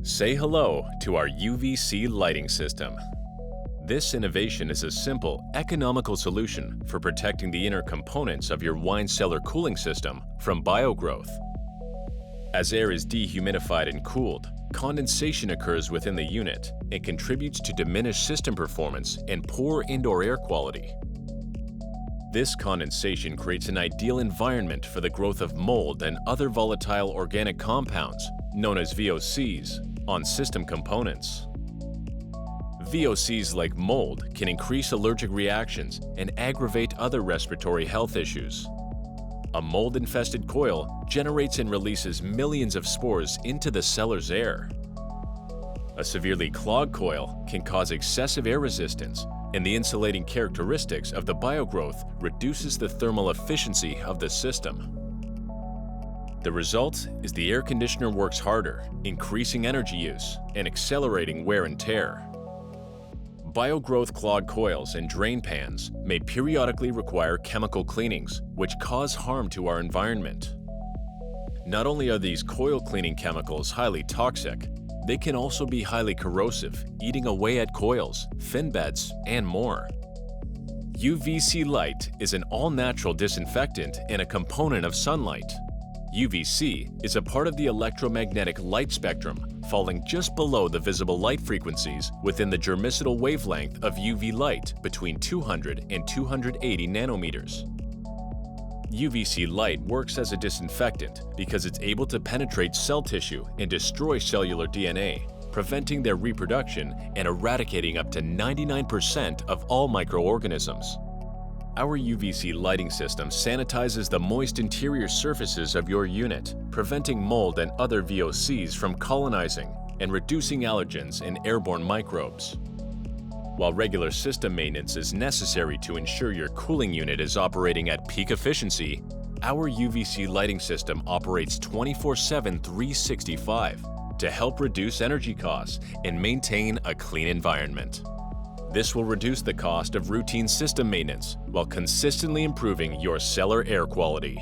Say hello to our UVC lighting system. This innovation is a simple, economical solution for protecting the inner components of your wine cellar cooling system from BIOGROWTH. As air is dehumidified and cooled, condensation occurs within the unit and contributes to diminished system performance and poor indoor air quality. This condensation creates an ideal environment for the growth of mold and other volatile organic compounds, known as VOCs, on system components. VOCs like mold can increase allergic reactions and aggravate other respiratory health issues. A mold-infested coil generates and releases millions of spores into the cellar's air. A severely clogged coil can cause excessive air resistance, and the insulating characteristics of the BIOGROWTH reduces the thermal efficiency of the system. The result is the air conditioner works harder, increasing energy use and accelerating wear and tear. BIOGROWTH clogged coils and drain pans may periodically require chemical cleanings, which cause harm to our environment. Not only are these coil cleaning chemicals highly toxic, they can also be highly corrosive, eating away at coils, fin beds, and more. UVC light is an all-natural disinfectant and a component of sunlight. UVC is a part of the electromagnetic light spectrum, falling just below the visible light frequencies within the germicidal wavelength of UV light between 200 and 280 nanometers. UVC light works as a disinfectant because it's able to penetrate cell tissue and destroy cellular DNA, preventing their reproduction and eradicating up to 99% of all microorganisms. Our UVC lighting system sanitizes the moist interior surfaces of your unit, preventing mold and other VOCs from colonizing and reducing allergens and airborne microbes. While regular system maintenance is necessary to ensure your cooling unit is operating at peak efficiency, our UVC lighting system operates 24/7, 365 to help reduce energy costs and maintain a clean environment. This will reduce the cost of routine system maintenance while consistently improving your cellar air quality.